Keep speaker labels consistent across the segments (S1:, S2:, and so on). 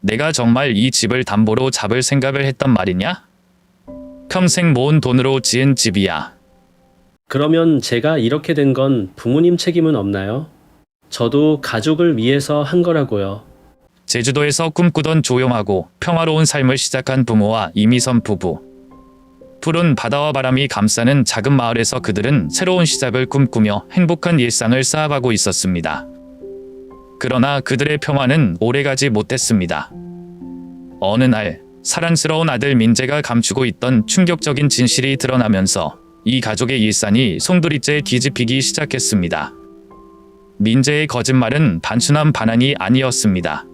S1: 내가 정말 이 집을 담보로 잡을 생각을 했단 말이냐? 평생 모은 돈으로 지은 집이야.
S2: 그러면 제가 이렇게 된 건 부모님 책임은 없나요? 저도 가족을 위해서 한 거라고요.
S1: 제주도에서 꿈꾸던 조용하고 평화로운 삶을 시작한 부모와 이미선 부부. 푸른 바다와 바람이 감싸는 작은 마을에서 그들은 새로운 시작을 꿈꾸며 행복한 일상을 쌓아가고 있었습니다. 그러나 그들의 평화는 오래가지 못했습니다. 어느 날 사랑스러운 아들 민재가 감추고 있던 충격적인 진실이 드러나면서 이 가족의 일상이 송두리째 뒤집히기 시작했습니다. 민재의 거짓말은 단순한 반항이 아니었습니다.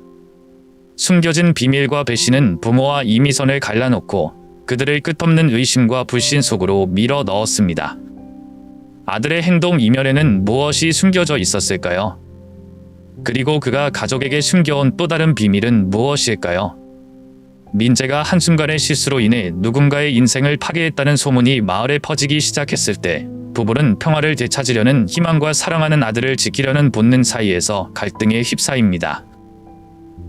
S1: 숨겨진 비밀과 배신은 부모와 이미선을 갈라놓고 그들을 끝없는 의심과 불신 속으로 밀어 넣었습니다. 아들의 행동 이면에는 무엇이 숨겨져 있었을까요? 그리고 그가 가족에게 숨겨온 또 다른 비밀은 무엇일까요? 민재가 한순간의 실수로 인해 누군가의 인생을 파괴했다는 소문이 마을에 퍼지기 시작했을 때 부부는 평화를 되찾으려는 희망과 사랑하는 아들을 지키려는 본능 사이에서 갈등에 휩싸입니다.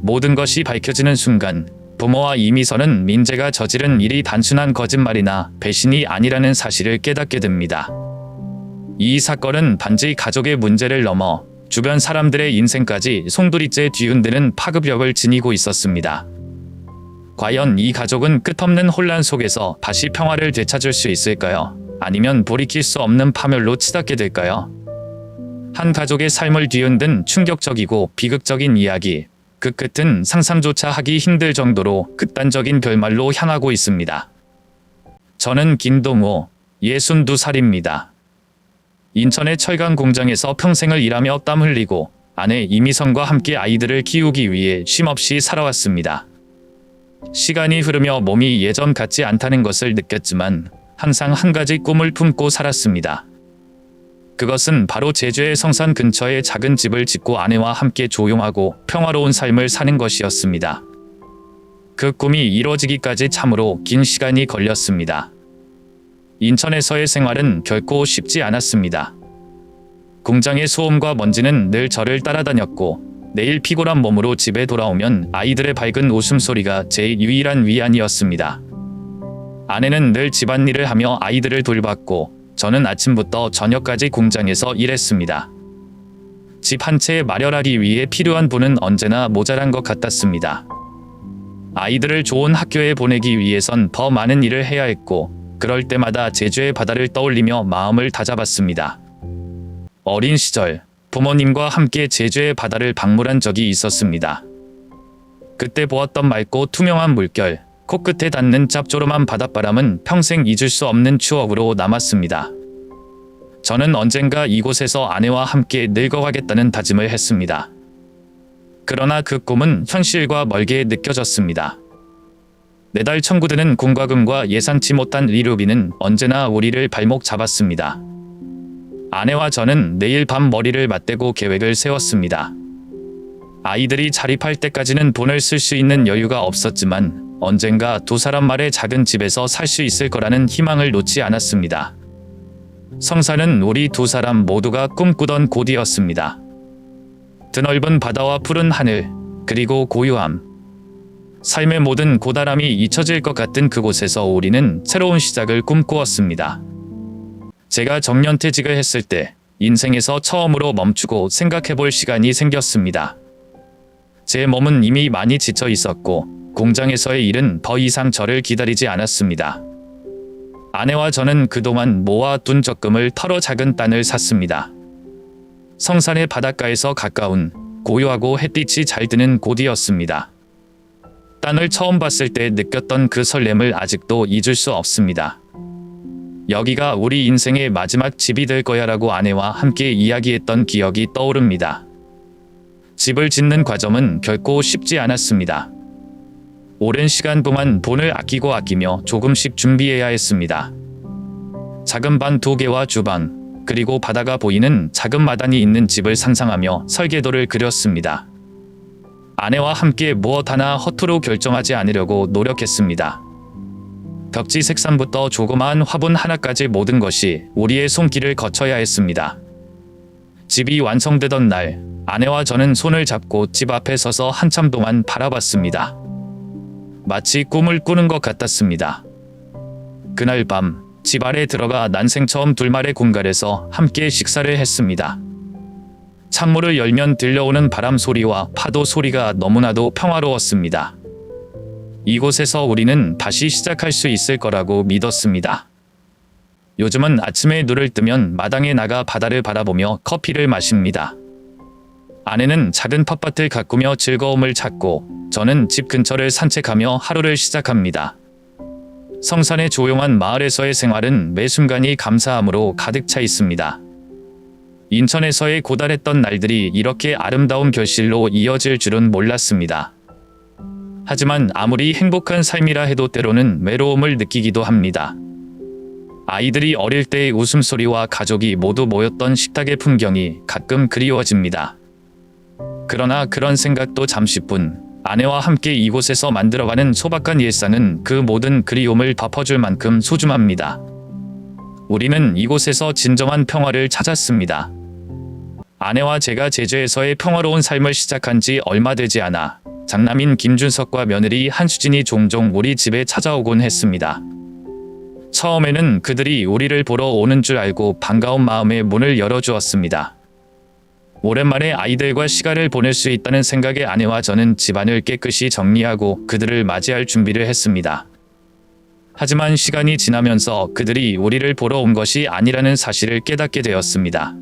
S1: 모든 것이 밝혀지는 순간 부모와 이미선은 민재가 저지른 일이 단순한 거짓말이나 배신이 아니라는 사실을 깨닫게 됩니다. 이 사건은 단지 가족의 문제를 넘어 주변 사람들의 인생까지 송두리째 뒤흔드는 파급력을 지니고 있었습니다. 과연 이 가족은 끝없는 혼란 속에서 다시 평화를 되찾을 수 있을까요? 아니면 돌이킬 수 없는 파멸로 치닫게 될까요? 한 가족의 삶을 뒤흔든 충격적이고 비극적인 이야기. 그 끝은 상상조차 하기 힘들 정도로 극단적인 결말로 향하고 있습니다. 저는 김동호, 62살입니다. 인천의 철강 공장에서 평생을 일하며 땀 흘리고 아내 이미선과 함께 아이들을 키우기 위해 쉼없이 살아왔습니다. 시간이 흐르며 몸이 예전 같지 않다는 것을 느꼈지만 항상 한 가지 꿈을 품고 살았습니다. 그것은 바로 제주의 성산 근처에 작은 집을 짓고 아내와 함께 조용하고 평화로운 삶을 사는 것이었습니다. 그 꿈이 이루어지기까지 참으로 긴 시간이 걸렸습니다. 인천에서의 생활은 결코 쉽지 않았습니다. 공장의 소음과 먼지는 늘 저를 따라다녔고 내일 피곤한 몸으로 집에 돌아오면 아이들의 밝은 웃음소리가 제 유일한 위안이었습니다. 아내는 늘 집안일을 하며 아이들을 돌봤고 저는 아침부터 저녁까지 공장에서 일했습니다. 집 한 채 마련하기 위해 필요한 돈은 언제나 모자란 것 같았습니다. 아이들을 좋은 학교에 보내기 위해선 더 많은 일을 해야 했고 그럴 때마다 제주의 바다를 떠올리며 마음을 다잡았습니다. 어린 시절 부모님과 함께 제주의 바다를 방문한 적이 있었습니다. 그때 보았던 맑고 투명한 물결, 코끝에 닿는 짭조름한 바닷바람은 평생 잊을 수 없는 추억으로 남았습니다. 저는 언젠가 이곳에서 아내와 함께 늙어가겠다는 다짐을 했습니다. 그러나 그 꿈은 현실과 멀게 느껴졌습니다. 매달 청구되는 공과금과 예상치 못한 의료비는 언제나 우리를 발목 잡았습니다. 아내와 저는 내일 밤 머리를 맞대고 계획을 세웠습니다. 아이들이 자립할 때까지는 돈을 쓸 수 있는 여유가 없었지만 언젠가 두 사람 말의 작은 집에서 살 수 있을 거라는 희망을 놓지 않았습니다. 성산은 우리 두 사람 모두가 꿈꾸던 곳이었습니다. 드넓은 바다와 푸른 하늘, 그리고 고요함. 삶의 모든 고단함이 잊혀질 것 같은 그곳에서 우리는 새로운 시작을 꿈꾸었습니다. 제가 정년퇴직을 했을 때 인생에서 처음으로 멈추고 생각해볼 시간이 생겼습니다. 제 몸은 이미 많이 지쳐 있었고 공장에서의 일은 더 이상 저를 기다리지 않았습니다. 아내와 저는 그동안 모아둔 적금을 털어 작은 딴을 샀습니다. 성산의 바닷가에서 가까운 고요하고 햇빛이 잘 드는 곳이었습니다. 딴을 처음 봤을 때 느꼈던 그 설렘을 아직도 잊을 수 없습니다. 여기가 우리 인생의 마지막 집이 될 거야 라고 아내와 함께 이야기했던 기억이 떠오릅니다. 집을 짓는 과정은 결코 쉽지 않았습니다. 오랜 시간 동안 돈을 아끼며 조금씩 준비해야 했습니다. 작은 방 2개와 주방, 그리고 바다가 보이는 작은 마당이 있는 집을 상상하며 설계도를 그렸습니다. 아내와 함께 무엇 하나 허투루 결정하지 않으려고 노력했습니다. 벽지 색상부터 조그마한 화분 하나까지 모든 것이 우리의 손길을 거쳐야 했습니다. 집이 완성되던 날, 아내와 저는 손을 잡고 집 앞에 서서 한참 동안 바라봤습니다. 마치 꿈을 꾸는 것 같았습니다. 그날 밤, 집 아래 들어가 난생 처음 둘만의 공간에서 함께 식사를 했습니다. 창문을 열면 들려오는 바람 소리와 파도 소리가 너무나도 평화로웠습니다. 이곳에서 우리는 다시 시작할 수 있을 거라고 믿었습니다. 요즘은 아침에 눈을 뜨면 마당에 나가 바다를 바라보며 커피를 마십니다. 아내는 작은 텃밭을 가꾸며 즐거움을 찾고, 저는 집 근처를 산책하며 하루를 시작합니다. 성산의 조용한 마을에서의 생활은 매 순간이 감사함으로 가득 차 있습니다. 인천에서의 고달했던 날들이 이렇게 아름다운 결실로 이어질 줄은 몰랐습니다. 하지만 아무리 행복한 삶이라 해도 때로는 외로움을 느끼기도 합니다. 아이들이 어릴 때의 웃음소리와 가족이 모두 모였던 식탁의 풍경이 가끔 그리워집니다. 그러나 그런 생각도 잠시뿐, 아내와 함께 이곳에서 만들어가는 소박한 일상은 그 모든 그리움을 덮어줄 만큼 소중합니다. 우리는 이곳에서 진정한 평화를 찾았습니다. 아내와 제가 제주에서의 평화로운 삶을 시작한 지 얼마 되지 않아 장남인 김준석과 며느리 한수진이 종종 우리 집에 찾아오곤 했습니다. 처음에는 그들이 우리를 보러 오는 줄 알고 반가운 마음에 문을 열어주었습니다. 오랜만에 아이들과 시간을 보낼 수 있다는 생각에 아내와 저는 집안을 깨끗이 정리하고 그들을 맞이할 준비를 했습니다. 하지만 시간이 지나면서 그들이 우리를 보러 온 것이 아니라는 사실을 깨닫게 되었습니다.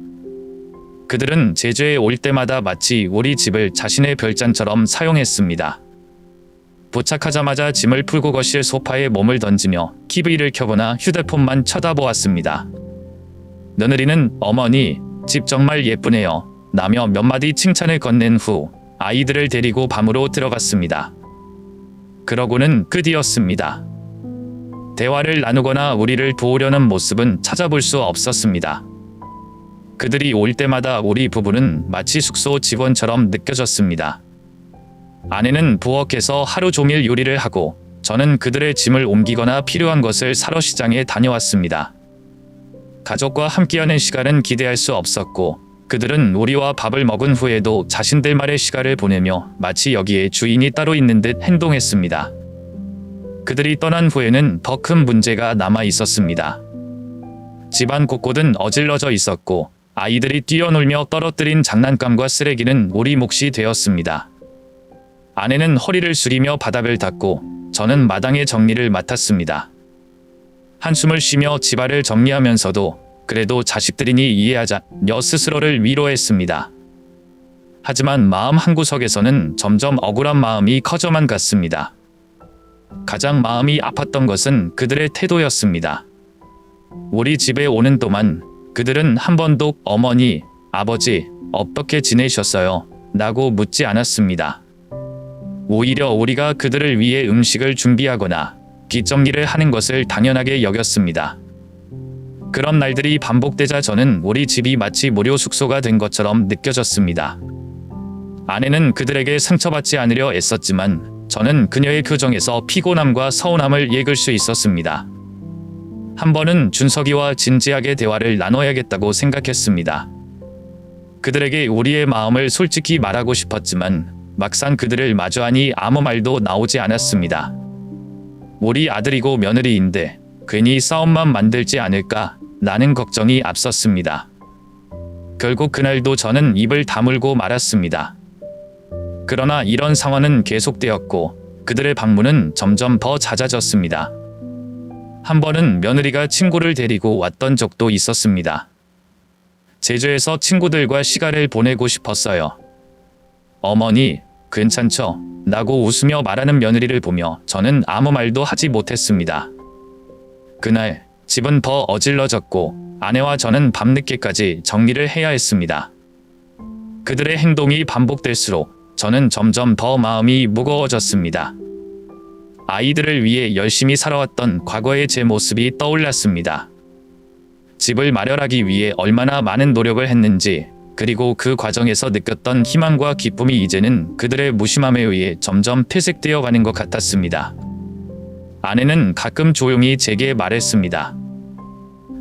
S1: 그들은 제주에 올 때마다 마치 우리 집을 자신의 별장처럼 사용했습니다. 도착하자마자 짐을 풀고 거실 소파에 몸을 던지며 TV를 켜거나 휴대폰만 쳐다보았습니다. 며느리는 "어머니, 집 정말 예쁘네요" 라며 몇 마디 칭찬을 건넨 후 아이들을 데리고 방으로 들어갔습니다. 그러고는 끝이었습니다. 대화를 나누거나 우리를 도우려는 모습은 찾아볼 수 없었습니다. 그들이 올 때마다 우리 부부는 마치 숙소 직원처럼 느껴졌습니다. 아내는 부엌에서 하루 종일 요리를 하고, 저는 그들의 짐을 옮기거나 필요한 것을 사러 시장에 다녀왔습니다. 가족과 함께하는 시간은 기대할 수 없었고, 그들은 우리와 밥을 먹은 후에도 자신들만의 시간을 보내며 마치 여기에 주인이 따로 있는 듯 행동했습니다. 그들이 떠난 후에는 더 큰 문제가 남아 있었습니다. 집안 곳곳은 어질러져 있었고, 아이들이 뛰어놀며 떨어뜨린 장난감과 쓰레기는 우리 몫이 되었습니다. 아내는 허리를 숙이며 바닥을 닦고, 저는 마당의 정리를 맡았습니다. 한숨을 쉬며 집안을 정리하면서도 그래도 자식들이니 이해하자며 스스로를 위로했습니다. 하지만 마음 한구석에서는 점점 억울한 마음이 커져만 갔습니다. 가장 마음이 아팠던 것은 그들의 태도였습니다. 우리 집에 오는 동안 그들은 한 번도 "어머니, 아버지, 어떻게 지내셨어요?" 라고 묻지 않았습니다. 오히려 우리가 그들을 위해 음식을 준비하거나 뒷정리를 하는 것을 당연하게 여겼습니다. 그런 날들이 반복되자 저는 우리 집이 마치 무료 숙소가 된 것처럼 느껴졌습니다. 아내는 그들에게 상처받지 않으려 애썼지만 저는 그녀의 표정에서 피곤함과 서운함을 읽을 수 있었습니다. 한 번은 준석이와 진지하게 대화를 나눠야겠다고 생각했습니다. 그들에게 우리의 마음을 솔직히 말하고 싶었지만 막상 그들을 마주하니 아무 말도 나오지 않았습니다. 우리 아들이고 며느리인데 괜히 싸움만 만들지 않을까 라는 걱정이 앞섰습니다. 결국 그날도 저는 입을 다물고 말았습니다. 그러나 이런 상황은 계속되었고 그들의 방문은 점점 더 잦아졌습니다. 한 번은 며느리가 친구를 데리고 왔던 적도 있었습니다. 제주에서 친구들과 시간을 보내고 싶었어요. "어머니, 괜찮죠?" 라고 웃으며 말하는 며느리를 보며 저는 아무 말도 하지 못했습니다. 그날 집은 더 어질러졌고 아내와 저는 밤늦게까지 정리를 해야 했습니다. 그들의 행동이 반복될수록 저는 점점 더 마음이 무거워졌습니다. 아이들을 위해 열심히 살아왔던 과거의 제 모습이 떠올랐습니다. 집을 마련하기 위해 얼마나 많은 노력을 했는지, 그리고 그 과정에서 느꼈던 희망과 기쁨이 이제는 그들의 무심함에 의해 점점 퇴색되어 가는 것 같았습니다. 아내는 가끔 조용히 제게 말했습니다.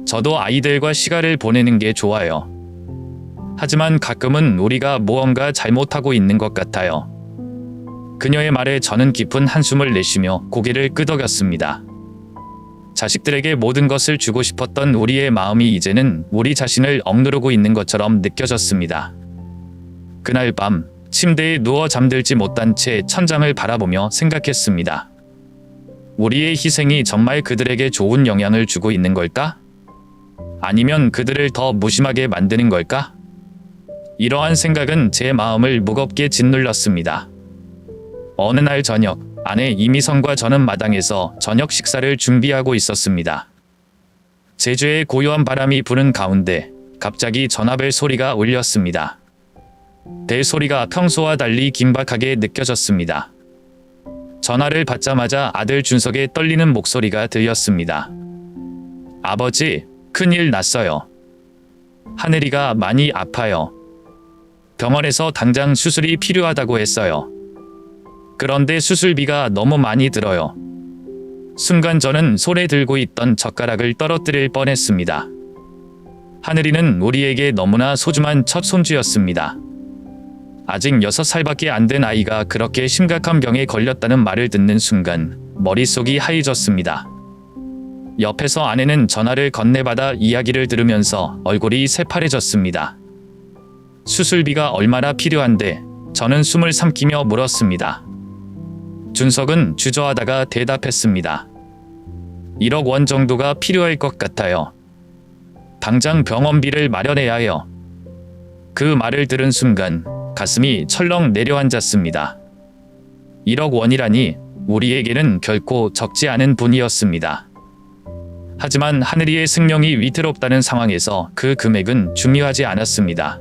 S1: "저도 아이들과 시간을 보내는 게 좋아요." 하지만 가끔은 우리가 무언가 잘못하고 있는 것 같아요. 그녀의 말에 저는 깊은 한숨을 내쉬며 고개를 끄덕였습니다. 자식들에게 모든 것을 주고 싶었던 우리의 마음이 이제는 우리 자신을 억누르고 있는 것처럼 느껴졌습니다. 그날 밤 침대에 누워 잠들지 못한 채 천장을 바라보며 생각했습니다. 우리의 희생이 정말 그들에게 좋은 영향을 주고 있는 걸까? 아니면 그들을 더 무심하게 만드는 걸까? 이러한 생각은 제 마음을 무겁게 짓눌렀습니다. 어느 날 저녁, 아내 이미선과 저는 마당에서 저녁 식사를 준비하고 있었습니다. 제주의 고요한 바람이 부는 가운데 갑자기 전화벨 소리가 울렸습니다. 벨 소리가 평소와 달리 긴박하게 느껴졌습니다. 전화를 받자마자 아들 준석의 떨리는 목소리가 들렸습니다. 아버지, 큰일 났어요. 하늘이가 많이 아파요. 병원에서 당장 수술이 필요하다고 했어요. 그런데 수술비가 너무 많이 들어요. 순간 저는 손에 들고 있던 젓가락을 떨어뜨릴 뻔했습니다. 하늘이는 우리에게 너무나 소중한 첫 손주였습니다. 아직 6살밖에 안 된 아이가 그렇게 심각한 병에 걸렸다는 말을 듣는 순간 머릿속이 하얘졌습니다. 옆에서 아내는 전화를 건네받아 이야기를 들으면서 얼굴이 새파래졌습니다. 수술비가 얼마나 필요한데? 저는 숨을 삼키며 물었습니다. 준석은 주저하다가 대답했습니다. 1억 원 정도가 필요할 것 같아요. 당장 병원비를 마련해야 해요. 그 말을 들은 순간 가슴이 철렁 내려앉았습니다. 1억 원이라니 우리에게는 결코 적지 않은 돈이었습니다. 하지만 하늘이의 생명이 위태롭다는 상황에서 그 금액은 중요하지 않았습니다.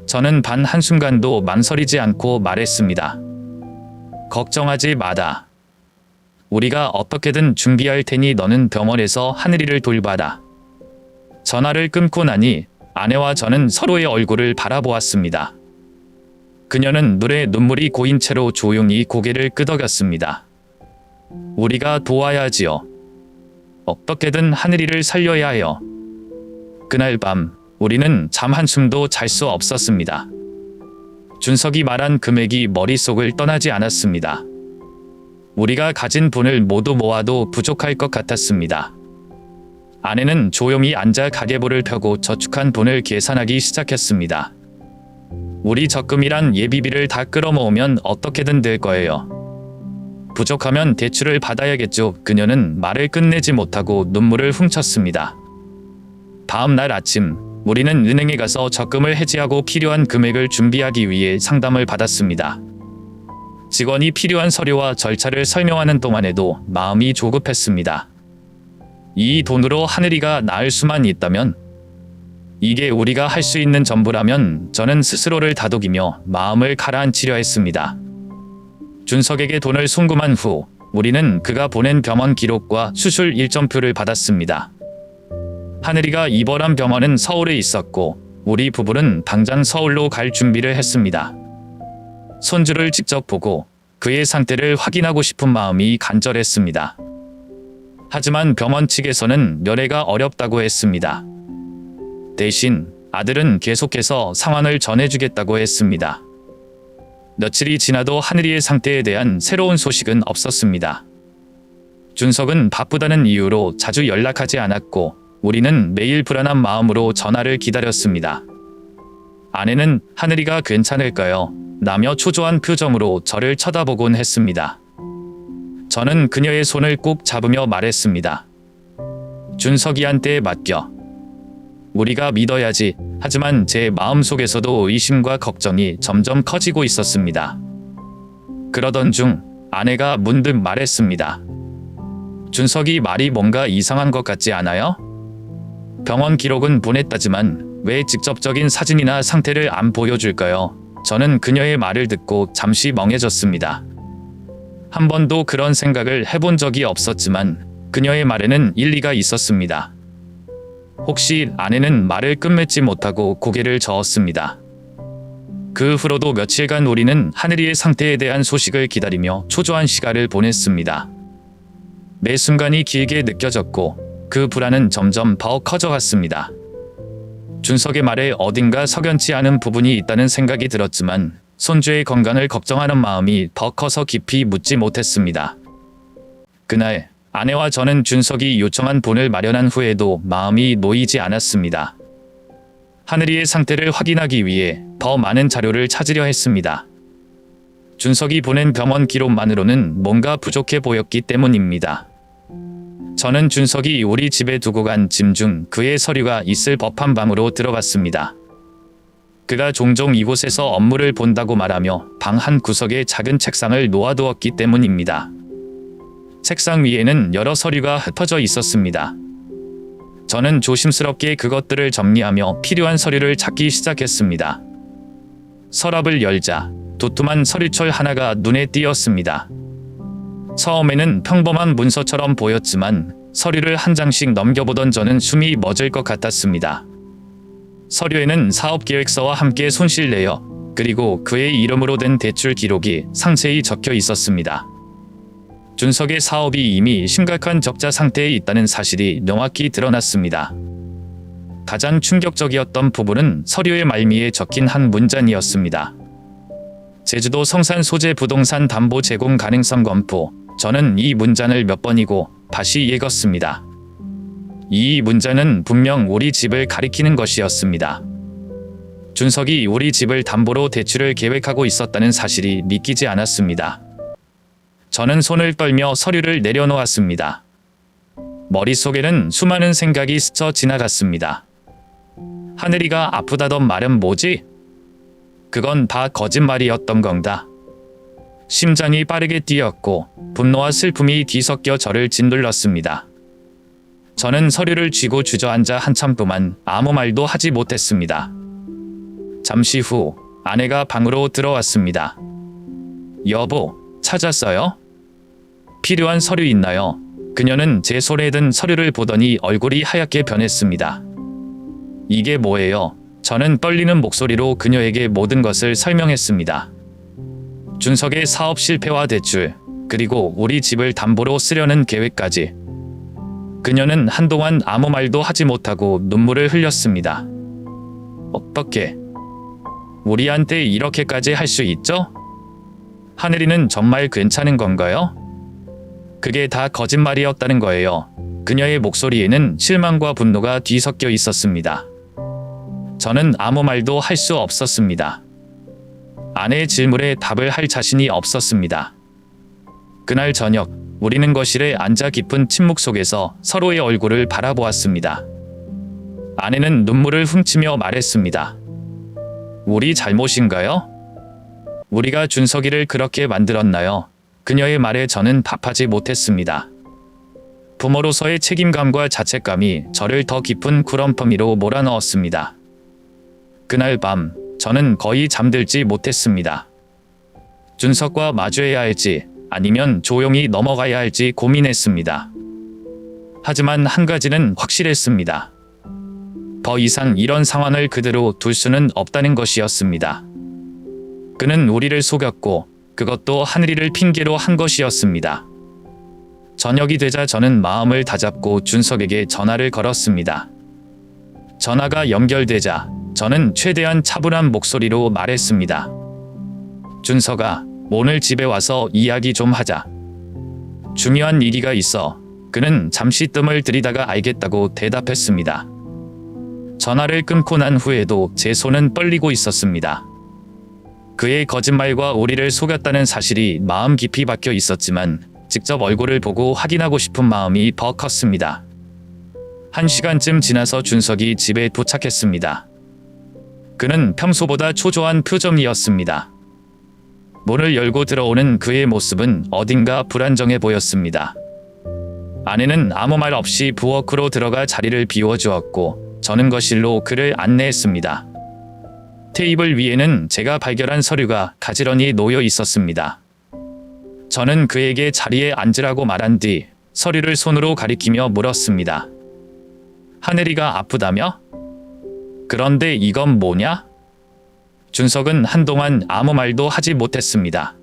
S1: 저는 단 한순간도 망설이지 않고 말했습니다. 걱정하지 마다. 우리가 어떻게든 준비할 테니 너는 병원에서 하늘이를 돌봐라. 전화를 끊고 나니 아내와 저는 서로의 얼굴을 바라보았습니다. 그녀는 눈물이 고인 채로 조용히 고개를 끄덕였습니다. 우리가 도와야지요. 어떻게든 하늘이를 살려야 해요. 그날 밤 우리는 잠 한숨도 잘 수 없었습니다. 준석이 말한 금액이 머릿속을 떠나지 않았습니다. 우리가 가진 돈을 모두 모아도 부족할 것 같았습니다. 아내는 조용히 앉아 가계부를 펴고 저축한 돈을 계산하기 시작했습니다. 우리 적금이란 예비비를 다 끌어모으면 어떻게든 될 거예요. 부족하면 대출을 받아야겠죠. 그녀는 말을 끝내지 못하고 눈물을 훔쳤습니다. 다음 날 아침 우리는 은행에 가서 적금을 해지하고 필요한 금액을 준비하기 위해 상담을 받았습니다. 직원이 필요한 서류와 절차를 설명하는 동안에도 마음이 조급했습니다. 이 돈으로 하늘이가 나을 수만 있다면, 이게 우리가 할 수 있는 전부라면 저는 스스로를 다독이며 마음을 가라앉히려 했습니다. 준석에게 돈을 송금한 후 우리는 그가 보낸 병원 기록과 수술 일정표를 받았습니다. 하늘이가 입원한 병원은 서울에 있었고 우리 부부는 당장 서울로 갈 준비를 했습니다. 손주를 직접 보고 그의 상태를 확인하고 싶은 마음이 간절했습니다. 하지만 병원 측에서는 면회가 어렵다고 했습니다. 대신 아들은 계속해서 상황을 전해주겠다고 했습니다. 며칠이 지나도 하늘이의 상태에 대한 새로운 소식은 없었습니다. 준석은 바쁘다는 이유로 자주 연락하지 않았고 우리는 매일 불안한 마음으로 전화를 기다렸습니다. 아내는 하늘이가 괜찮을까요? 라며 초조한 표정으로 저를 쳐다보곤 했습니다. 저는 그녀의 손을 꼭 잡으며 말했습니다. 준석이한테 맡겨. 우리가 믿어야지. 하지만 제 마음속에서도 의심과 걱정이 점점 커지고 있었습니다. 그러던 중 아내가 문득 말했습니다. 준석이 말이 뭔가 이상한 것 같지 않아요? 병원 기록은 보냈다지만 왜 직접적인 사진이나 상태를 안 보여줄까요? 저는 그녀의 말을 듣고 잠시 멍해졌습니다. 한 번도 그런 생각을 해본 적이 없었지만 그녀의 말에는 일리가 있었습니다. 혹시 아내는 말을 끝맺지 못하고 고개를 저었습니다. 그 후로도 며칠간 우리는 하늘이의 상태에 대한 소식을 기다리며 초조한 시간을 보냈습니다. 매 순간이 길게 느껴졌고 그 불안은 점점 더 커져갔습니다. 준석의 말에 어딘가 석연치 않은 부분이 있다는 생각이 들었지만 손주의 건강을 걱정하는 마음이 더 커서 깊이 묻지 못했습니다. 그날 아내와 저는 준석이 요청한 본을 마련한 후에도 마음이 놓이지 않았습니다. 하늘이의 상태를 확인하기 위해 더 많은 자료를 찾으려 했습니다. 준석이 보낸 병원 기록만으로는 뭔가 부족해 보였기 때문입니다. 저는 준석이 우리 집에 두고 간 짐 중 그의 서류가 있을 법한 방으로 들어갔습니다. 그가 종종 이곳에서 업무를 본다고 말하며 방 한 구석에 작은 책상을 놓아두었기 때문입니다. 책상 위에는 여러 서류가 흩어져 있었습니다. 저는 조심스럽게 그것들을 정리하며 필요한 서류를 찾기 시작했습니다. 서랍을 열자 도톰한 서류철 하나가 눈에 띄었습니다. 처음에는 평범한 문서처럼 보였지만 서류를 한 장씩 넘겨보던 저는 숨이 멎을 것 같았습니다. 서류에는 사업계획서와 함께 손실 내역, 그리고 그의 이름으로 된 대출 기록이 상세히 적혀 있었습니다. 준석의 사업이 이미 심각한 적자 상태에 있다는 사실이 명확히 드러났습니다. 가장 충격적이었던 부분은 서류의 말미에 적힌 한 문장이었습니다. 제주도 성산 소재 부동산 담보 제공 가능성 검토. 저는 이 문장을 몇 번이고 다시 읽었습니다. 이 문장은 분명 우리 집을 가리키는 것이었습니다. 준석이 우리 집을 담보로 대출을 계획하고 있었다는 사실이 믿기지 않았습니다. 저는 손을 떨며 서류를 내려놓았습니다. 머릿속에는 수많은 생각이 스쳐 지나갔습니다. 하늘이가 아프다던 말은 뭐지? 그건 다 거짓말이었던 건가? 심장이 빠르게 뛰었고 분노와 슬픔이 뒤섞여 저를 짓눌렀습니다. 저는 서류를 쥐고 주저앉아 한참 동안 아무 말도 하지 못했습니다. 잠시 후 아내가 방으로 들어왔습니다. 여보, 찾았어요? 필요한 서류 있나요? 그녀는 제 손에 든 서류를 보더니 얼굴이 하얗게 변했습니다. 이게 뭐예요? 저는 떨리는 목소리로 그녀에게 모든 것을 설명했습니다. 준석의 사업 실패와 대출, 그리고 우리 집을 담보로 쓰려는 계획까지. 그녀는 한동안 아무 말도 하지 못하고 눈물을 흘렸습니다. 어떻게? 우리한테 이렇게까지 할 수 있죠? 하늘이는 정말 괜찮은 건가요? 그게 다 거짓말이었다는 거예요. 그녀의 목소리에는 실망과 분노가 뒤섞여 있었습니다. 저는 아무 말도 할 수 없었습니다. 아내의 질문에 답을 할 자신이 없었습니다. 그날 저녁, 우리는 거실에 앉아 깊은 침묵 속에서 서로의 얼굴을 바라보았습니다. 아내는 눈물을 훔치며 말했습니다. 우리 잘못인가요? 우리가 준석이를 그렇게 만들었나요? 그녀의 말에 저는 답하지 못했습니다. 부모로서의 책임감과 자책감이 저를 더 깊은 구렁텅이로 몰아넣었습니다. 그날 밤, 저는 거의 잠들지 못했습니다. 준석과 마주해야 할지 아니면 조용히 넘어가야 할지 고민했습니다. 하지만 한 가지는 확실했습니다. 더 이상 이런 상황을 그대로 둘 수는 없다는 것이었습니다. 그는 우리를 속였고 그것도 하늘이를 핑계로 한 것이었습니다. 저녁이 되자 저는 마음을 다잡고 준석에게 전화를 걸었습니다. 전화가 연결되자 저는 최대한 차분한 목소리로 말했습니다. 준석아, 오늘 집에 와서 이야기 좀 하자. 중요한 얘기가 있어. 그는 잠시 뜸을 들이다가 알겠다고 대답했습니다. 전화를 끊고 난 후에도 제 손은 떨리고 있었습니다. 그의 거짓말과 우리를 속였다는 사실이 마음 깊이 박혀 있었지만 직접 얼굴을 보고 확인하고 싶은 마음이 더 컸습니다. 1시간쯤 지나서 준석이 집에 도착했습니다. 그는 평소보다 초조한 표정이었습니다. 문을 열고 들어오는 그의 모습은 어딘가 불안정해 보였습니다. 아내는 아무 말 없이 부엌으로 들어가 자리를 비워주었고 저는 거실로 그를 안내했습니다. 테이블 위에는 제가 발견한 서류가 가지런히 놓여 있었습니다. 저는 그에게 자리에 앉으라고 말한 뒤 서류를 손으로 가리키며 물었습니다. 하늘이가 아프다며? 그런데 이건 뭐냐? 준석은 한동안 아무 말도 하지 못했습니다.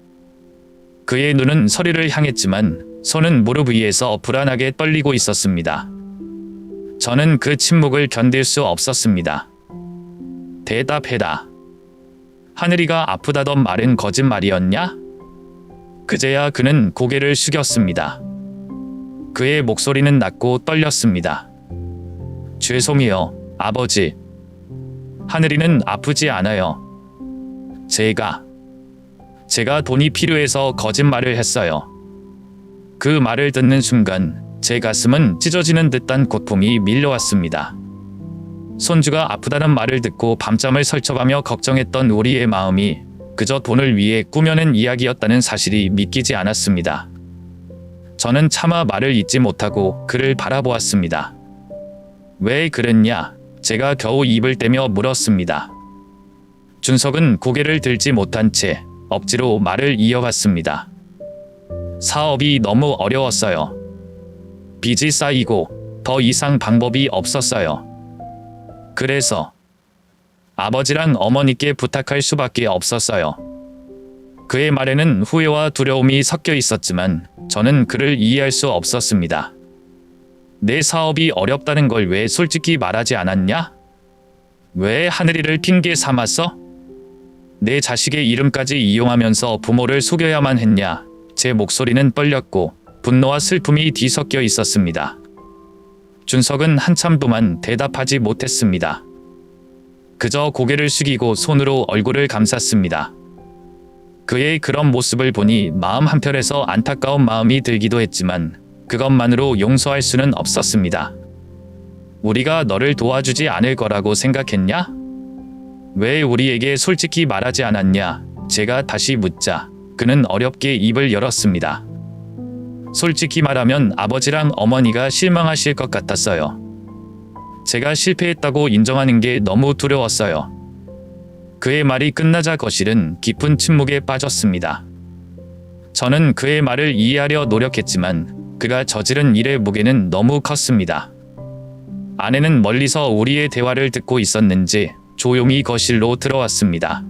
S1: 그의 눈은 서류를 향했지만 손은 무릎 위에서 불안하게 떨리고 있었습니다. 저는 그 침묵을 견딜 수 없었습니다. 대답해라. 하늘이가 아프다던 말은 거짓말이었냐? 그제야 그는 고개를 숙였습니다. 그의 목소리는 낮고 떨렸습니다. 죄송해요, 아버지. 하늘이는 아프지 않아요. 제가 돈이 필요해서 거짓말을 했어요. 그 말을 듣는 순간 제 가슴은 찢어지는 듯한 고통이 밀려왔습니다. 손주가 아프다는 말을 듣고 밤잠을 설쳐가며 걱정했던 우리의 마음이 그저 돈을 위해 꾸며낸 이야기였다는 사실이 믿기지 않았습니다. 저는 차마 말을 잇지 못하고 그를 바라보았습니다. 왜 그랬냐? 제가 겨우 입을 떼며 물었습니다. 준석은 고개를 들지 못한 채 억지로 말을 이어갔습니다. 사업이 너무 어려웠어요. 빚이 쌓이고 더 이상 방법이 없었어요. 그래서 아버지랑 어머니께 부탁할 수밖에 없었어요. 그의 말에는 후회와 두려움이 섞여 있었지만 저는 그를 이해할 수 없었습니다. 내 사업이 어렵다는 걸 왜 솔직히 말하지 않았냐? 왜 하늘이를 핑계 삼았어? 내 자식의 이름까지 이용하면서 부모를 속여야만 했냐? 제 목소리는 떨렸고 분노와 슬픔이 뒤섞여 있었습니다. 준석은 한참 동안 대답하지 못했습니다. 그저 고개를 숙이고 손으로 얼굴을 감쌌습니다. 그의 그런 모습을 보니 마음 한편에서 안타까운 마음이 들기도 했지만 그것만으로 용서할 수는 없었습니다. 우리가 너를 도와주지 않을 거라고 생각했냐? 왜 우리에게 솔직히 말하지 않았냐? 제가 다시 묻자 그는 어렵게 입을 열었습니다. 솔직히 말하면 아버지랑 어머니가 실망하실 것 같았어요. 제가 실패했다고 인정하는 게 너무 두려웠어요. 그의 말이 끝나자 거실은 깊은 침묵에 빠졌습니다. 저는 그의 말을 이해하려 노력했지만 그가 저지른 일의 무게는 너무 컸습니다. 아내는 멀리서 우리의 대화를 듣고 있었는지 조용히 거실로 들어왔습니다.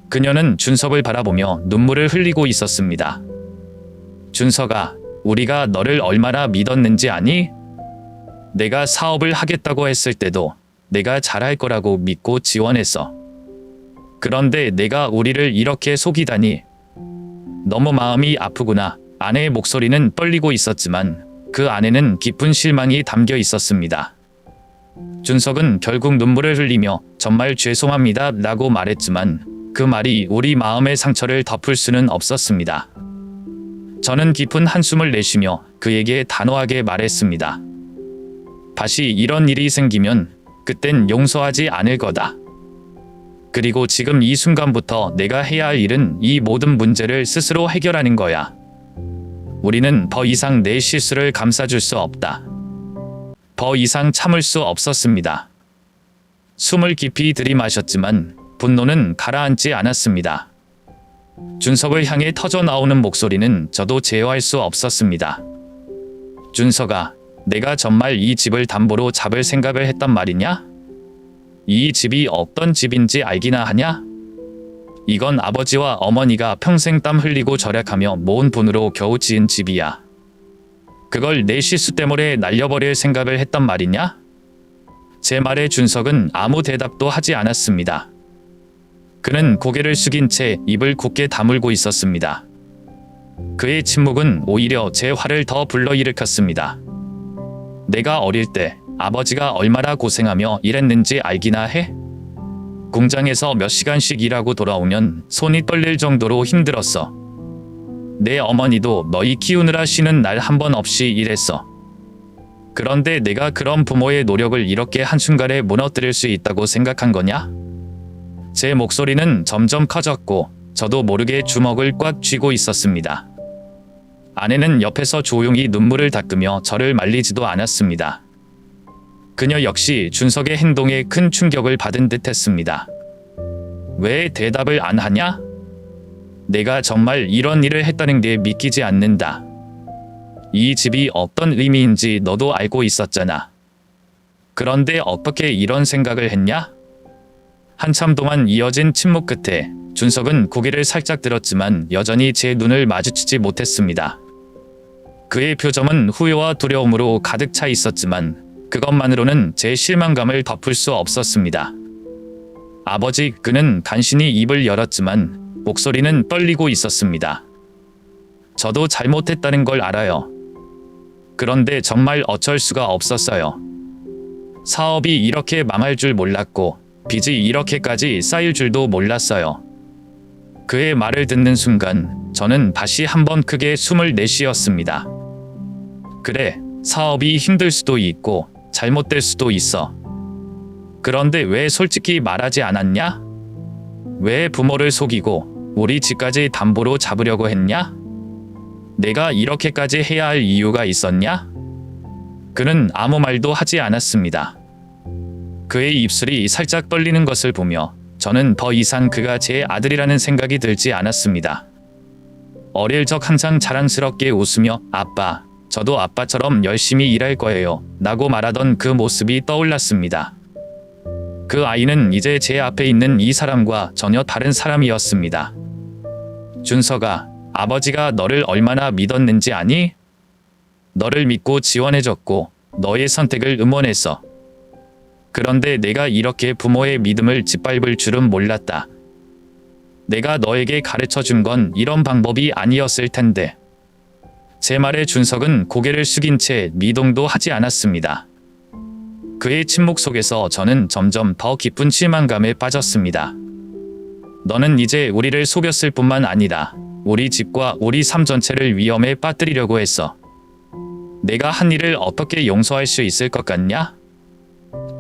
S1: 그녀는 준석을 바라보며 눈물을 흘리고 있었습니다. 준석아, 우리가 너를 얼마나 믿었는지 아니? 내가 사업을 하겠다고 했을 때도 내가 잘할 거라고 믿고 지원했어. 그런데 내가 우리를 이렇게 속이다니. 너무 마음이 아프구나. 아내의 목소리는 떨리고 있었지만 그 안에는 깊은 실망이 담겨 있었습니다. 준석은 결국 눈물을 흘리며 정말 죄송합니다 라고 말했지만 그 말이 우리 마음의 상처를 덮을 수는 없었습니다. 저는 깊은 한숨을 내쉬며 그에게 단호하게 말했습니다. 다시 이런 일이 생기면 그땐 용서하지 않을 거다. 그리고 지금 이 순간부터 내가 해야 할 일은 이 모든 문제를 스스로 해결하는 거야. 우리는 더 이상 내 실수를 감싸줄 수 없다. 더 이상 참을 수 없었습니다. 숨을 깊이 들이마셨지만 분노는 가라앉지 않았습니다. 준석을 향해 터져 나오는 목소리는 저도 제어할 수 없었습니다. 준석아, 내가 정말 이 집을 담보로 잡을 생각을 했단 말이냐? 이 집이 어떤 집인지 알기나 하냐? 이건 아버지와 어머니가 평생 땀 흘리고 절약하며 모은 돈으로 겨우 지은 집이야. 그걸 내 실수 때문에 날려버릴 생각을 했단 말이냐? 제 말에 준석은 아무 대답도 하지 않았습니다. 그는 고개를 숙인 채 입을 굳게 다물고 있었습니다. 그의 침묵은 오히려 제 화를 더 불러일으켰습니다. 내가 어릴 때 아버지가 얼마나 고생하며 일했는지 알기나 해? 공장에서 몇 시간씩 일하고 돌아오면 손이 떨릴 정도로 힘들었어. 내 어머니도 너희 키우느라 쉬는 날 한 번 없이 일했어. 그런데 내가 그런 부모의 노력을 이렇게 한순간에 무너뜨릴 수 있다고 생각한 거냐? 제 목소리는 점점 커졌고 저도 모르게 주먹을 꽉 쥐고 있었습니다. 아내는 옆에서 조용히 눈물을 닦으며 저를 말리지도 않았습니다. 그녀 역시 준석의 행동에 큰 충격을 받은 듯 했습니다. 왜 대답을 안 하냐? 내가 정말 이런 일을 했다는 게 믿기지 않는다. 이 집이 어떤 의미인지 너도 알고 있었잖아. 그런데 어떻게 이런 생각을 했냐? 한참 동안 이어진 침묵 끝에 준석은 고개를 살짝 들었지만 여전히 제 눈을 마주치지 못했습니다. 그의 표정은 후회와 두려움으로 가득 차 있었지만 그것만으로는 제 실망감을 덮을 수 없었습니다. 아버지, 그는 간신히 입을 열었지만 목소리는 떨리고 있었습니다. 저도 잘못했다는 걸 알아요. 그런데 정말 어쩔 수가 없었어요. 사업이 이렇게 망할 줄 몰랐고 빚이 이렇게까지 쌓일 줄도 몰랐어요. 그의 말을 듣는 순간 저는 다시 한번 크게 숨을 내쉬었습니다. 그래, 사업이 힘들 수도 있고 잘못될 수도 있어. 그런데 왜 솔직히 말하지 않았냐? 왜 부모를 속이고 우리 집까지 담보로 잡으려고 했냐? 내가 이렇게까지 해야 할 이유가 있었냐? 그는 아무 말도 하지 않았습니다. 그의 입술이 살짝 떨리는 것을 보며 저는 더 이상 그가 제 아들이라는 생각이 들지 않았습니다. 어릴 적 항상 자랑스럽게 웃으며 아빠, 저도 아빠처럼 열심히 일할 거예요 라고 말하던 그 모습이 떠올랐습니다. 그 아이는 이제 제 앞에 있는 이 사람과 전혀 다른 사람이었습니다. 준서가, 아버지가 너를 얼마나 믿었는지 아니? 너를 믿고 지원해줬고 너의 선택을 응원했어. 그런데 내가 이렇게 부모의 믿음을 짓밟을 줄은 몰랐다. 내가 너에게 가르쳐준 건 이런 방법이 아니었을 텐데. 제 말에 준석은 고개를 숙인 채 미동도 하지 않았습니다. 그의 침묵 속에서 저는 점점 더 깊은 실망감에 빠졌습니다. 너는 이제 우리를 속였을 뿐만 아니라 우리 집과 우리 삶 전체를 위험에 빠뜨리려고 했어. 내가 한 일을 어떻게 용서할 수 있을 것 같냐?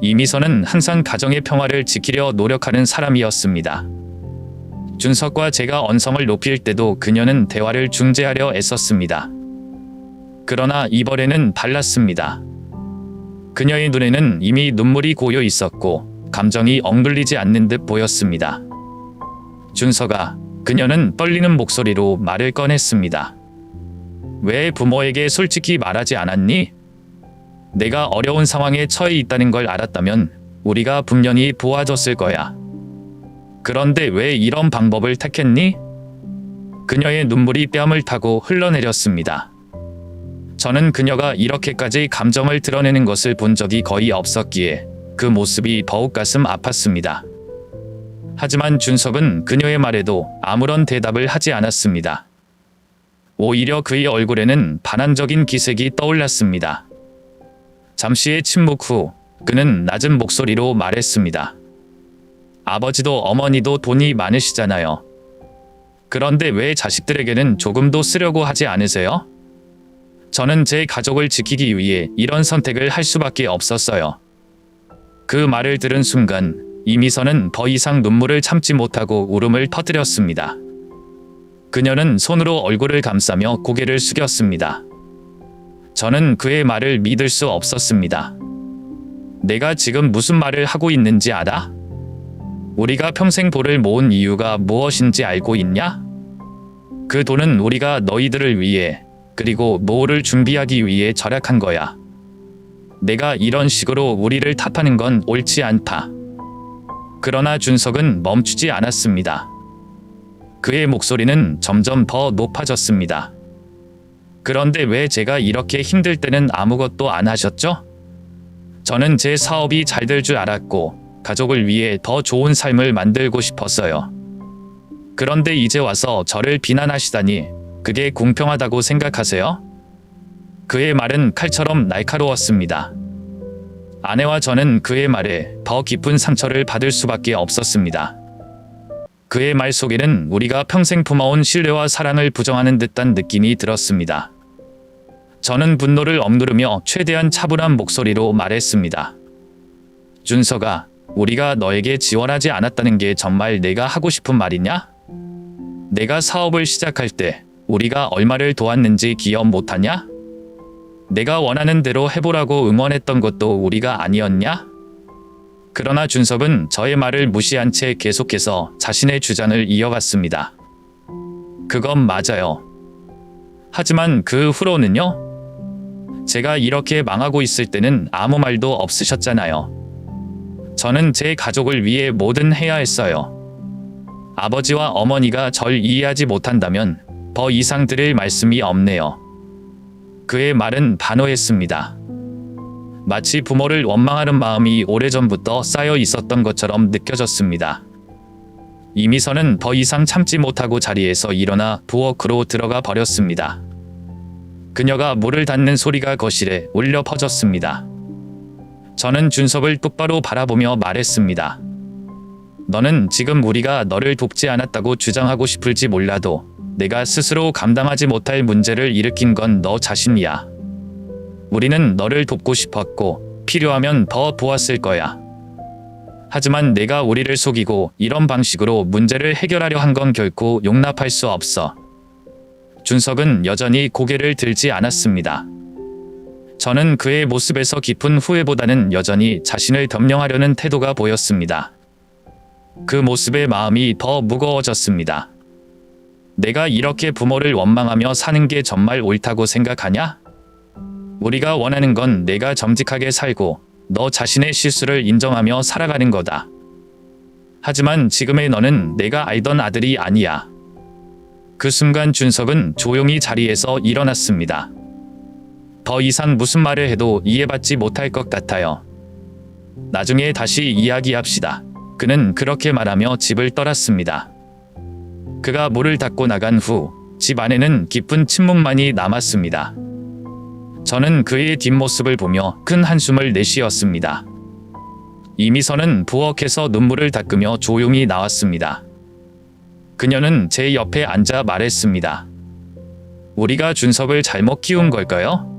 S1: 이미선은 항상 가정의 평화를 지키려 노력하는 사람이었습니다. 준석과 제가 언성을 높일 때도 그녀는 대화를 중재하려 애썼습니다. 그러나 이번에는 달랐습니다. 그녀의 눈에는 이미 눈물이 고여 있었고 감정이 억눌리지 않는 듯 보였습니다. 준석아, 그녀는 떨리는 목소리로 말을 꺼냈습니다. 왜 부모에게 솔직히 말하지 않았니? 내가 어려운 상황에 처해 있다는 걸 알았다면 우리가 분명히 도와줬을 거야. 그런데 왜 이런 방법을 택했니? 그녀의 눈물이 뺨을 타고 흘러내렸습니다. 저는 그녀가 이렇게까지 감정을 드러내는 것을 본 적이 거의 없었기에 그 모습이 더욱 가슴 아팠습니다. 하지만 준석은 그녀의 말에도 아무런 대답을 하지 않았습니다. 오히려 그의 얼굴에는 반항적인 기색이 떠올랐습니다. 잠시의 침묵 후 그는 낮은 목소리로 말했습니다. 아버지도 어머니도 돈이 많으시잖아요. 그런데 왜 자식들에게는 조금도 쓰려고 하지 않으세요? 저는 제 가족을 지키기 위해 이런 선택을 할 수밖에 없었어요. 그 말을 들은 순간 이미선은 더 이상 눈물을 참지 못하고 울음을 터뜨렸습니다. 그녀는 손으로 얼굴을 감싸며 고개를 숙였습니다. 저는 그의 말을 믿을 수 없었습니다. 내가 지금 무슨 말을 하고 있는지 알아? 우리가 평생 돈을 모은 이유가 무엇인지 알고 있냐? 그 돈은 우리가 너희들을 위해 그리고 노후를 준비하기 위해 절약한 거야. 내가 이런 식으로 우리를 탓하는 건 옳지 않다. 그러나 준석은 멈추지 않았습니다. 그의 목소리는 점점 더 높아졌습니다. 그런데 왜 제가 이렇게 힘들 때는 아무것도 안 하셨죠? 저는 제 사업이 잘 될 줄 알았고 가족을 위해 더 좋은 삶을 만들고 싶었어요. 그런데 이제 와서 저를 비난하시다니 그게 공평하다고 생각하세요? 그의 말은 칼처럼 날카로웠습니다. 아내와 저는 그의 말에 더 깊은 상처를 받을 수밖에 없었습니다. 그의 말 속에는 우리가 평생 품어온 신뢰와 사랑을 부정하는 듯한 느낌이 들었습니다. 저는 분노를 억누르며 최대한 차분한 목소리로 말했습니다. 준서가, 우리가 너에게 지원하지 않았다는 게 정말 내가 하고 싶은 말이냐? 내가 사업을 시작할 때 우리가 얼마를 도왔는지 기억 못하냐? 내가 원하는 대로 해보라고 응원했던 것도 우리가 아니었냐? 그러나 준석은 저의 말을 무시한 채 계속해서 자신의 주장을 이어갔습니다. 그건 맞아요. 하지만 그 후로는요? 제가 이렇게 망하고 있을 때는 아무 말도 없으셨잖아요. 저는 제 가족을 위해 뭐든 해야 했어요. 아버지와 어머니가 절 이해하지 못한다면 더 이상 드릴 말씀이 없네요. 그의 말은 단호했습니다. 마치 부모를 원망하는 마음이 오래전부터 쌓여 있었던 것처럼 느껴졌습니다. 이미선은 더 이상 참지 못하고 자리에서 일어나 부엌으로 들어가 버렸습니다. 그녀가 문을 닫는 소리가 거실에 울려 퍼졌습니다. 저는 준석을 똑바로 바라보며 말했습니다. 너는 지금 우리가 너를 돕지 않았다고 주장하고 싶을지 몰라도 내가 스스로 감당하지 못할 문제를 일으킨 건 너 자신이야. 우리는 너를 돕고 싶었고 필요하면 더 도왔을 거야. 하지만 내가 우리를 속이고 이런 방식으로 문제를 해결하려 한 건 결코 용납할 수 없어. 준석은 여전히 고개를 들지 않았습니다. 저는 그의 모습에서 깊은 후회보다는 여전히 자신을 점령하려는 태도가 보였습니다. 그 모습에 마음이 더 무거워졌습니다. 내가 이렇게 부모를 원망하며 사는 게 정말 옳다고 생각하냐? 우리가 원하는 건 내가 정직하게 살고 너 자신의 실수를 인정하며 살아가는 거다. 하지만 지금의 너는 내가 알던 아들이 아니야. 그 순간 준석은 조용히 자리에서 일어났습니다. 더 이상 무슨 말을 해도 이해받지 못할 것 같아요. 나중에 다시 이야기합시다. 그는 그렇게 말하며 집을 떠났습니다. 그가 문을 닫고 나간 후 집 안에는 깊은 침묵만이 남았습니다. 저는 그의 뒷모습을 보며 큰 한숨을 내쉬었습니다. 이미선은 부엌에서 눈물을 닦으며 조용히 나왔습니다. 그녀는 제 옆에 앉아 말했습니다. 우리가 준석을 잘못 키운 걸까요?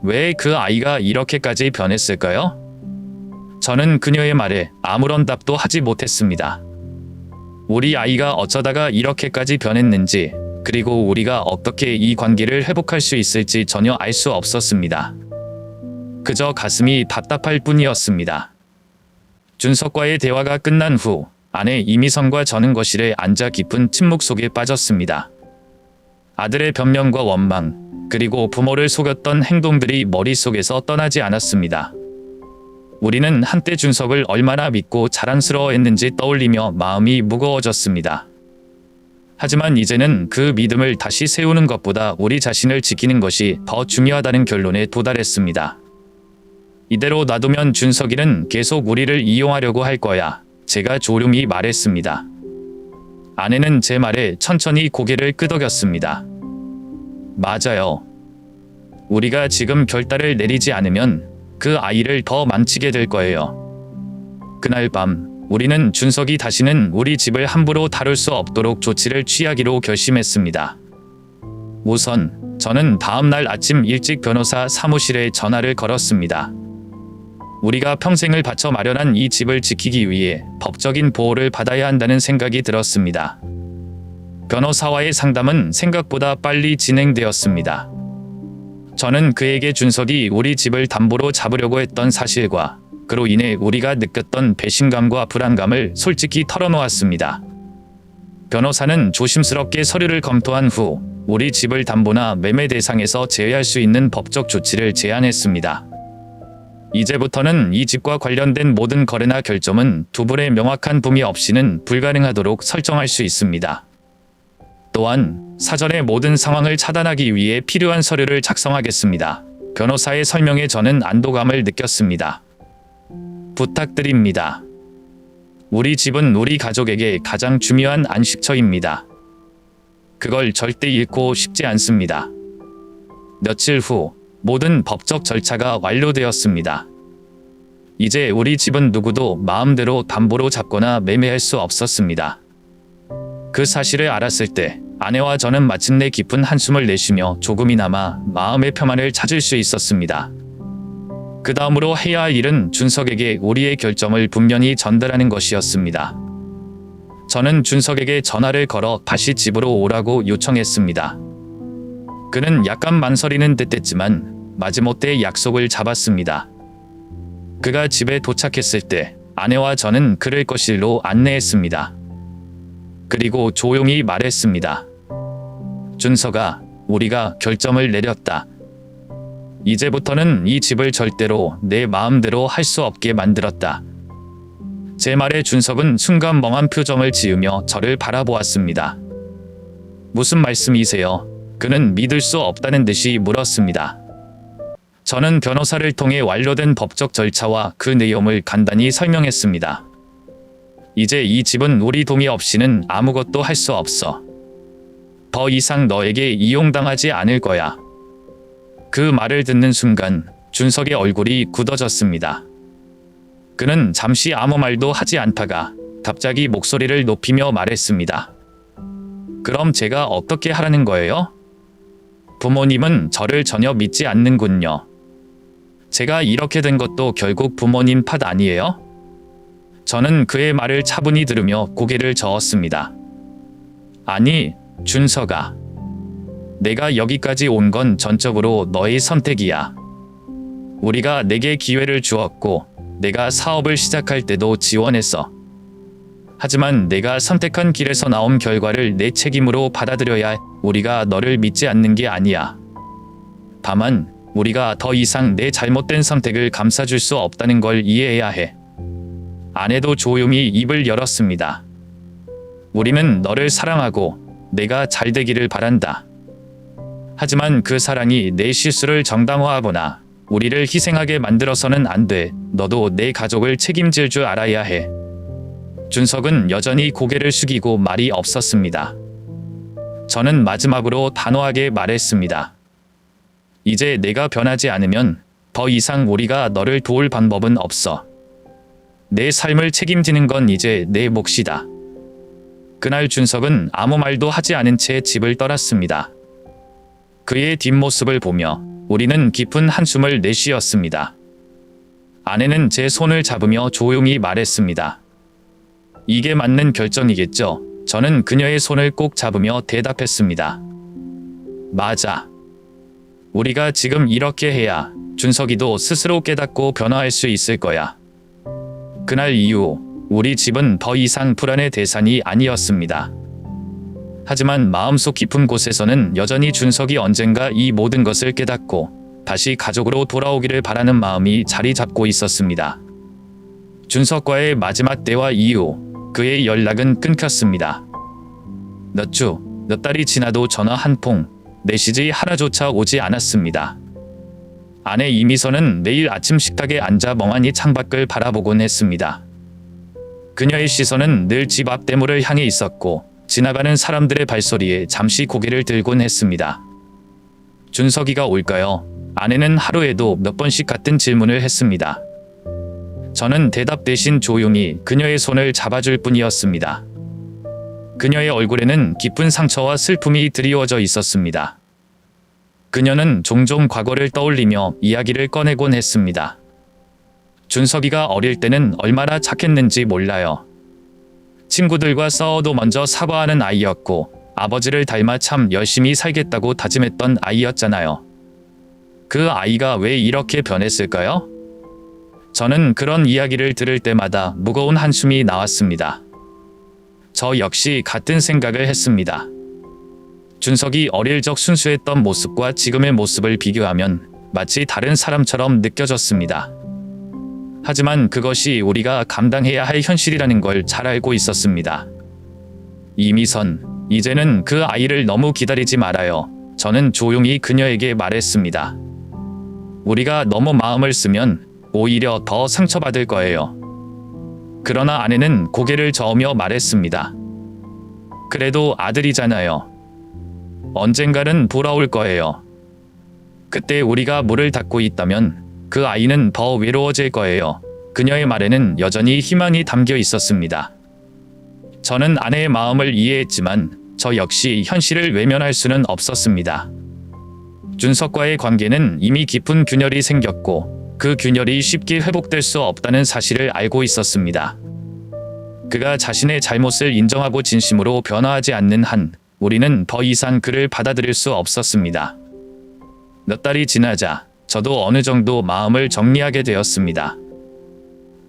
S1: 왜 그 아이가 이렇게까지 변했을까요? 저는 그녀의 말에 아무런 답도 하지 못했습니다. 우리 아이가 어쩌다가 이렇게까지 변했는지, 그리고 우리가 어떻게 이 관계를 회복할 수 있을지 전혀 알 수 없었습니다. 그저 가슴이 답답할 뿐이었습니다. 준석과의 대화가 끝난 후 아내 이미선과 저는 거실에 앉아 깊은 침묵 속에 빠졌습니다. 아들의 변명과 원망, 그리고 부모를 속였던 행동들이 머릿속에서 떠나지 않았습니다. 우리는 한때 준석을 얼마나 믿고 자랑스러워했는지 떠올리며 마음이 무거워졌습니다. 하지만 이제는 그 믿음을 다시 세우는 것보다 우리 자신을 지키는 것이 더 중요하다는 결론에 도달했습니다. 이대로 놔두면 준석이는 계속 우리를 이용하려고 할 거야. 제가 조용히 말했습니다. 아내는 제 말에 천천히 고개를 끄덕였습니다. 맞아요. 우리가 지금 결단을 내리지 않으면 그 아이를 더 망치게 될 거예요. 그날 밤 우리는 준석이 다시는 우리 집을 함부로 다룰 수 없도록 조치를 취하기로 결심했습니다. 우선 저는 다음 날 아침 일찍 변호사 사무실에 전화를 걸었습니다. 우리가 평생을 바쳐 마련한 이 집을 지키기 위해 법적인 보호를 받아야 한다는 생각이 들었습니다. 변호사와의 상담은 생각보다 빨리 진행되었습니다. 저는 그에게 준석이 우리 집을 담보로 잡으려고 했던 사실과 그로 인해 우리가 느꼈던 배신감과 불안감을 솔직히 털어놓았습니다. 변호사는 조심스럽게 서류를 검토한 후 우리 집을 담보나 매매 대상에서 제외할 수 있는 법적 조치를 제안했습니다. 이제부터는 이 집과 관련된 모든 거래나 결정은 두 분의 명확한 동의 없이는 불가능하도록 설정할 수 있습니다. 또한 사전에 모든 상황을 차단하기 위해 필요한 서류를 작성하겠습니다. 변호사의 설명에 저는 안도감을 느꼈습니다. 부탁드립니다. 우리 집은 우리 가족에게 가장 중요한 안식처입니다. 그걸 절대 잃고 싶지 않습니다. 며칠 후 모든 법적 절차가 완료되었습니다. 이제 우리 집은 누구도 마음대로 담보로 잡거나 매매할 수 없었습니다. 그 사실을 알았을 때 아내와 저는 마침내 깊은 한숨을 내쉬며 조금이나마 마음의 평안을 찾을 수 있었습니다. 그 다음으로 해야 할 일은 준석에게 우리의 결정을 분명히 전달하는 것이었습니다. 저는 준석에게 전화를 걸어 다시 집으로 오라고 요청했습니다. 그는 약간 망설이는 듯했지만 마지못해 약속을 잡았습니다. 그가 집에 도착했을 때 아내와 저는 그를 거실로 안내했습니다. 그리고 조용히 말했습니다. 준석아, 우리가 결정을 내렸다. 이제부터는 이 집을 절대로 내 마음대로 할 수 없게 만들었다. 제 말에 준석은 순간 멍한 표정을 지으며 저를 바라보았습니다. 무슨 말씀이세요? 그는 믿을 수 없다는 듯이 물었습니다. 저는 변호사를 통해 완료된 법적 절차와 그 내용을 간단히 설명했습니다. 이제 이 집은 우리 동의 없이는 아무것도 할 수 없어. 더 이상 너에게 이용당하지 않을 거야. 그 말을 듣는 순간 준석의 얼굴이 굳어졌습니다. 그는 잠시 아무 말도 하지 않다가 갑자기 목소리를 높이며 말했습니다. 그럼 제가 어떻게 하라는 거예요? 부모님은 저를 전혀 믿지 않는군요. 제가 이렇게 된 것도 결국 부모님 탓 아니에요? 저는 그의 말을 차분히 들으며 고개를 저었습니다. 아니, 준석아. 내가 여기까지 온 건 전적으로 너의 선택이야. 우리가 내게 기회를 주었고 내가 사업을 시작할 때도 지원했어. 하지만 내가 선택한 길에서 나온 결과를 내 책임으로 받아들여야 해. 우리가 너를 믿지 않는 게 아니야. 다만 우리가 더 이상 내 잘못된 선택을 감싸줄 수 없다는 걸 이해해야 해. 아내도 조용히 입을 열었습니다. 우리는 너를 사랑하고 내가 잘 되기를 바란다. 하지만 그 사랑이 내 실수를 정당화하거나 우리를 희생하게 만들어서는 안 돼. 너도 내 가족을 책임질 줄 알아야 해. 준석은 여전히 고개를 숙이고 말이 없었습니다. 저는 마지막으로 단호하게 말했습니다. 이제 내가 변하지 않으면 더 이상 우리가 너를 도울 방법은 없어. 내 삶을 책임지는 건 이제 내 몫이다. 그날 준석은 아무 말도 하지 않은 채 집을 떠났습니다. 그의 뒷모습을 보며 우리는 깊은 한숨을 내쉬었습니다. 아내는 제 손을 잡으며 조용히 말했습니다. 이게 맞는 결정이겠죠? 저는 그녀의 손을 꼭 잡으며 대답했습니다. 맞아. 우리가 지금 이렇게 해야 준석이도 스스로 깨닫고 변화할 수 있을 거야. 그날 이후 우리 집은 더 이상 불안의 대상이 아니었습니다. 하지만 마음속 깊은 곳에서는 여전히 준석이 언젠가 이 모든 것을 깨닫고 다시 가족으로 돌아오기를 바라는 마음이 자리 잡고 있었습니다. 준석과의 마지막 대화 이후 그의 연락은 끊겼습니다. 몇 달이 지나도 전화 한 통, 메시지 하나조차 오지 않았습니다. 아내 이미선은 매일 아침 식탁에 앉아 멍하니 창밖을 바라보곤 했습니다. 그녀의 시선은 늘 집 앞 대문을 향해 있었고 지나가는 사람들의 발소리에 잠시 고개를 들곤 했습니다. 준석이가 올까요? 아내는 하루에도 몇 번씩 같은 질문을 했습니다. 저는 대답 대신 조용히 그녀의 손을 잡아줄 뿐이었습니다. 그녀의 얼굴에는 깊은 상처와 슬픔이 드리워져 있었습니다. 그녀는 종종 과거를 떠올리며 이야기를 꺼내곤 했습니다. 준석이가 어릴 때는 얼마나 착했는지 몰라요. 친구들과 싸워도 먼저 사과하는 아이였고 아버지를 닮아 참 열심히 살겠다고 다짐했던 아이였잖아요. 그 아이가 왜 이렇게 변했을까요? 저는 그런 이야기를 들을 때마다 무거운 한숨이 나왔습니다. 저 역시 같은 생각을 했습니다. 준석이 어릴 적 순수했던 모습과 지금의 모습을 비교하면 마치 다른 사람처럼 느껴졌습니다. 하지만 그것이 우리가 감당해야 할 현실이라는 걸 잘 알고 있었습니다. 이미선, 이제는 그 아이를 너무 기다리지 말아요. 저는 조용히 그녀에게 말했습니다. 우리가 너무 마음을 쓰면 오히려 더 상처받을 거예요. 그러나 아내는 고개를 저으며 말했습니다. 그래도 아들이잖아요. 언젠가는 돌아올 거예요. 그때 우리가 문을 닫고 있다면 그 아이는 더 외로워질 거예요. 그녀의 말에는 여전히 희망이 담겨 있었습니다. 저는 아내의 마음을 이해했지만 저 역시 현실을 외면할 수는 없었습니다. 준석과의 관계는 이미 깊은 균열이 생겼고 그 균열이 쉽게 회복될 수 없다는 사실을 알고 있었습니다. 그가 자신의 잘못을 인정하고 진심으로 변화하지 않는 한 우리는 더 이상 그를 받아들일 수 없었습니다. 몇 달이 지나자 저도 어느 정도 마음을 정리하게 되었습니다.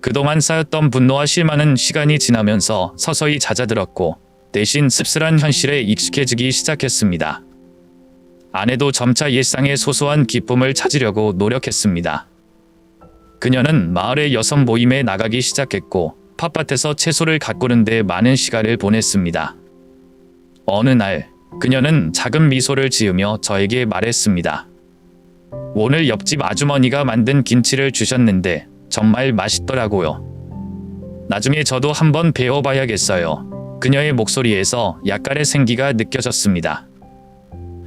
S1: 그동안 쌓였던 분노와 실망은 시간이 지나면서 서서히 잦아들었고 대신 씁쓸한 현실에 익숙해지기 시작했습니다. 아내도 점차 일상의 소소한 기쁨을 찾으려고 노력했습니다. 그녀는 마을의 여성 모임에 나가기 시작했고 텃밭에서 채소를 가꾸는 데 많은 시간을 보냈습니다. 어느 날 그녀는 작은 미소를 지으며 저에게 말했습니다. 오늘 옆집 아주머니가 만든 김치를 주셨는데 정말 맛있더라고요. 나중에 저도 한번 배워봐야겠어요. 그녀의 목소리에서 약간의 생기가 느껴졌습니다.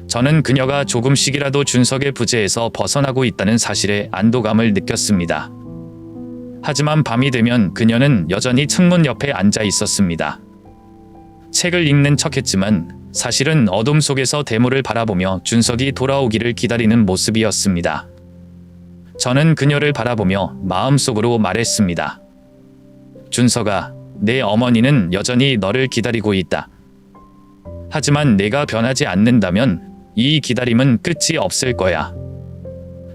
S1: 저는 그녀가 조금씩이라도 준석의 부재에서 벗어나고 있다는 사실에 안도감을 느꼈습니다. 하지만 밤이 되면 그녀는 여전히 창문 옆에 앉아 있었습니다. 책을 읽는 척했지만 사실은 어둠 속에서 대물을 바라보며 준석이 돌아오기를 기다리는 모습이었습니다. 저는 그녀를 바라보며 마음속으로 말했습니다. 준석아, 내 어머니는 여전히 너를 기다리고 있다. 하지만 내가 변하지 않는다면 이 기다림은 끝이 없을 거야.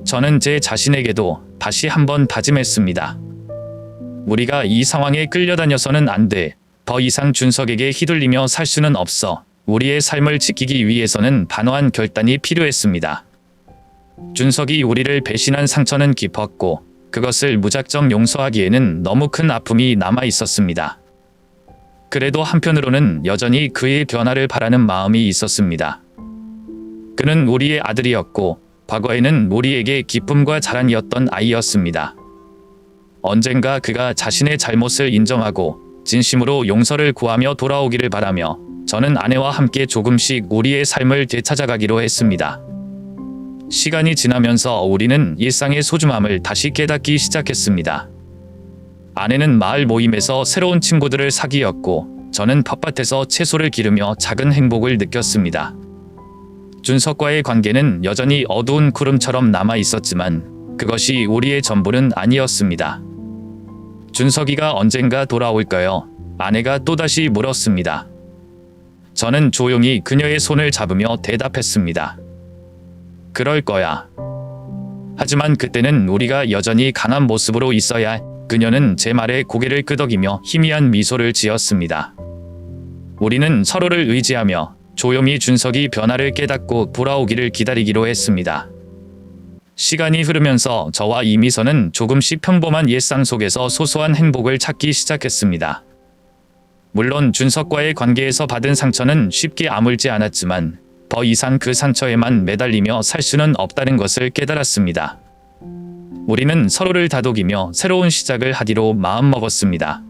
S1: 저는 제 자신에게도 다시 한번 다짐했습니다. 우리가 이 상황에 끌려다녀서는 안 돼. 더 이상 준석에게 휘둘리며 살 수는 없어. 우리의 삶을 지키기 위해서는 단호한 결단이 필요했습니다. 준석이 우리를 배신한 상처는 깊었고 그것을 무작정 용서하기에는 너무 큰 아픔이 남아 있었습니다. 그래도 한편으로는 여전히 그의 변화를 바라는 마음이 있었습니다. 그는 우리의 아들이었고 과거에는 우리에게 기쁨과 자랑이었던 아이였습니다. 언젠가 그가 자신의 잘못을 인정하고 진심으로 용서를 구하며 돌아오기를 바라며 저는 아내와 함께 조금씩 우리의 삶을 되찾아가기로 했습니다. 시간이 지나면서 우리는 일상의 소중함을 다시 깨닫기 시작했습니다. 아내는 마을 모임에서 새로운 친구들을 사귀었고 저는 텃밭에서 채소를 기르며 작은 행복을 느꼈습니다. 준석과의 관계는 여전히 어두운 구름처럼 남아 있었지만 그것이 우리의 전부는 아니었습니다. 준석이가 언젠가 돌아올까요? 아내가 또다시 물었습니다. 저는 조용히 그녀의 손을 잡으며 대답했습니다. 그럴 거야. 하지만 그때는 우리가 여전히 강한 모습으로 있어야 해. 그녀는 제 말에 고개를 끄덕이며 희미한 미소를 지었습니다. 우리는 서로를 의지하며 조용히 준석이 변화를 깨닫고 돌아오기를 기다리기로 했습니다. 시간이 흐르면서 저와 이미선은 조금씩 평범한 일상 속에서 소소한 행복을 찾기 시작했습니다. 물론 준석과의 관계에서 받은 상처는 쉽게 아물지 않았지만 더 이상 그 상처에만 매달리며 살 수는 없다는 것을 깨달았습니다. 우리는 서로를 다독이며 새로운 시작을 하기로 마음먹었습니다.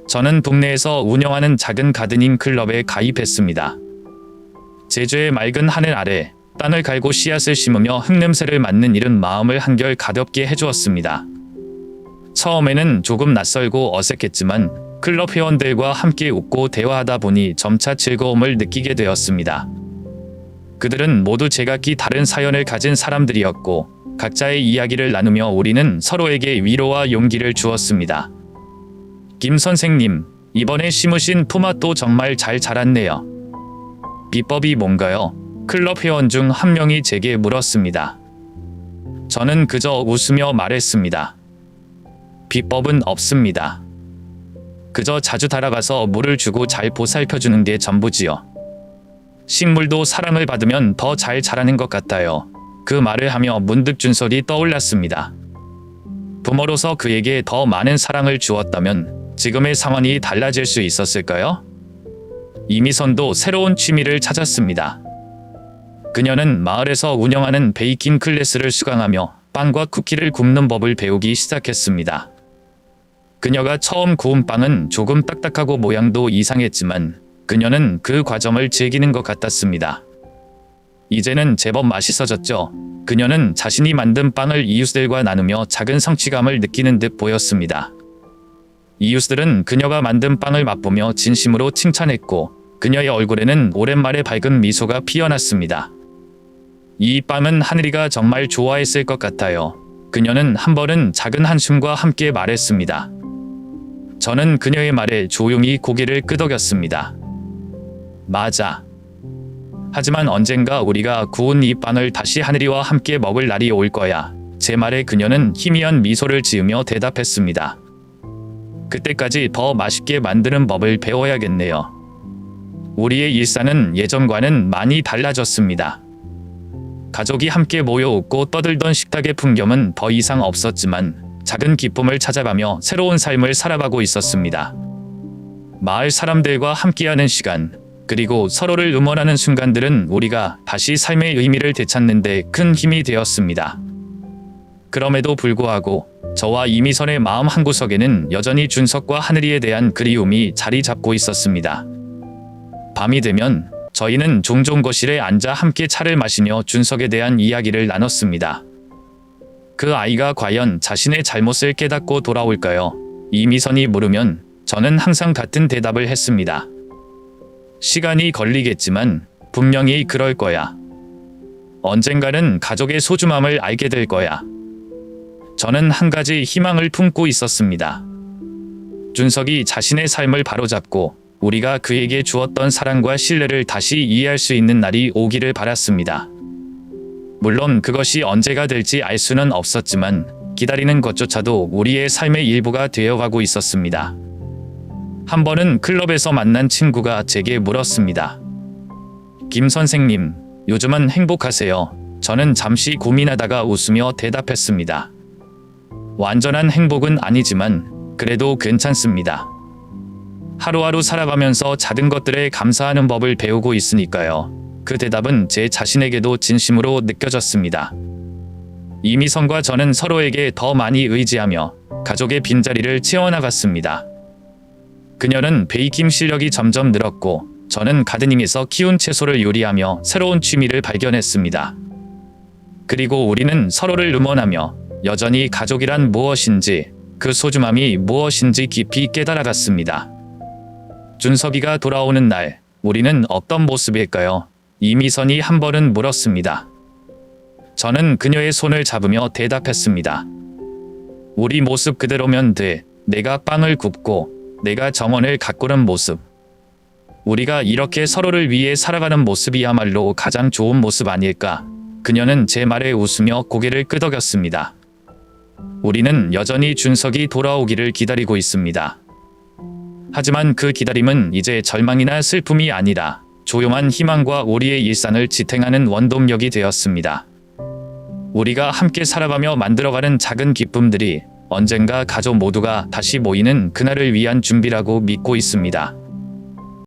S1: 저는 동네에서 운영하는 작은 가드닝 클럽에 가입했습니다. 제주의 맑은 하늘 아래 땅을 갈고 씨앗을 심으며 흙냄새를 맡는 일은 마음을 한결 가볍게 해주었습니다. 처음에는 조금 낯설고 어색했지만 클럽 회원들과 함께 웃고 대화하다 보니 점차 즐거움을 느끼게 되었습니다. 그들은 모두 제각기 다른 사연을 가진 사람들이었고 각자의 이야기를 나누며 우리는 서로에게 위로와 용기를 주었습니다. 김 선생님, 이번에 심으신 토마토 정말 잘 자랐네요. 비법이 뭔가요? 클럽 회원 중 한 명이 제게 물었습니다. 저는 그저 웃으며 말했습니다. 비법은 없습니다. 그저 자주 달아가서 물을 주고 잘 보살펴주는 게 전부지요. 식물도 사랑을 받으면 더 잘 자라는 것 같아요. 그 말을 하며 문득 준석이 떠올랐습니다. 부모로서 그에게 더 많은 사랑을 주었다면 지금의 상황이 달라질 수 있었을까요? 이미선도 새로운 취미를 찾았습니다. 그녀는 마을에서 운영하는 베이킹 클래스를 수강하며 빵과 쿠키를 굽는 법을 배우기 시작했습니다. 그녀가 처음 구운 빵은 조금 딱딱하고 모양도 이상했지만 그녀는 그 과정을 즐기는 것 같았습니다. 이제는 제법 맛있어졌죠. 그녀는 자신이 만든 빵을 이웃들과 나누며 작은 성취감을 느끼는 듯 보였습니다. 이웃들은 그녀가 만든 빵을 맛보며 진심으로 칭찬했고 그녀의 얼굴에는 오랜만에 밝은 미소가 피어났습니다. 이 빵은 하늘이가 정말 좋아했을 것 같아요. 그녀는 한 번은 작은 한숨과 함께 말했습니다. 저는 그녀의 말에 조용히 고개를 끄덕였습니다. 맞아. 하지만 언젠가 우리가 구운 이 빵을 다시 하늘이와 함께 먹을 날이 올 거야. 제 말에 그녀는 희미한 미소를 지으며 대답했습니다. 그때까지 더 맛있게 만드는 법을 배워야겠네요. 우리의 일상은 예전과는 많이 달라졌습니다. 가족이 함께 모여 웃고 떠들던 식탁의 풍경은 더 이상 없었지만 작은 기쁨을 찾아가며 새로운 삶을 살아가고 있었습니다. 마을 사람들과 함께하는 시간, 그리고 서로를 응원하는 순간들은 우리가 다시 삶의 의미를 되찾는 데 큰 힘이 되었습니다. 그럼에도 불구하고 저와 이미선의 마음 한구석에는 여전히 준석과 하늘이에 대한 그리움이 자리 잡고 있었습니다. 밤이 되면 저희는 종종 거실에 앉아 함께 차를 마시며 준석에 대한 이야기를 나눴습니다. 그 아이가 과연 자신의 잘못을 깨닫고 돌아올까요? 이미선이 물으면 저는 항상 같은 대답을 했습니다. 시간이 걸리겠지만 분명히 그럴 거야. 언젠가는 가족의 소중함을 알게 될 거야. 저는 한 가지 희망을 품고 있었습니다. 준석이 자신의 삶을 바로잡고 우리가 그에게 주었던 사랑과 신뢰를 다시 이해할 수 있는 날이 오기를 바랐습니다. 물론 그것이 언제가 될지 알 수는 없었지만 기다리는 것조차도 우리의 삶의 일부가 되어가고 있었습니다. 한 번은 클럽에서 만난 친구가 제게 물었습니다. 김 선생님, 요즘은 행복하세요? 저는 잠시 고민하다가 웃으며 대답했습니다. 완전한 행복은 아니지만 그래도 괜찮습니다. 하루하루 살아가면서 작은 것들에 감사하는 법을 배우고 있으니까요. 그 대답은 제 자신에게도 진심으로 느껴졌습니다. 이미선과 저는 서로에게 더 많이 의지하며 가족의 빈자리를 채워나갔습니다. 그녀는 베이킹 실력이 점점 늘었고 저는 가드닝에서 키운 채소를 요리하며 새로운 취미를 발견했습니다. 그리고 우리는 서로를 응원하며 여전히 가족이란 무엇인지, 그 소중함이 무엇인지 깊이 깨달아갔습니다. 준석이가 돌아오는 날, 우리는 어떤 모습일까요? 이미선이 한 번은 물었습니다. 저는 그녀의 손을 잡으며 대답했습니다. 우리 모습 그대로면 돼. 내가 빵을 굽고 내가 정원을 가꾸는 모습. 우리가 이렇게 서로를 위해 살아가는 모습이야말로 가장 좋은 모습 아닐까? 그녀는 제 말에 웃으며 고개를 끄덕였습니다. 우리는 여전히 준석이 돌아오기를 기다리고 있습니다. 하지만 그 기다림은 이제 절망이나 슬픔이 아니라 조용한 희망과 우리의 일상을 지탱하는 원동력이 되었습니다. 우리가 함께 살아가며 만들어가는 작은 기쁨들이 언젠가 가족 모두가 다시 모이는 그날을 위한 준비라고 믿고 있습니다.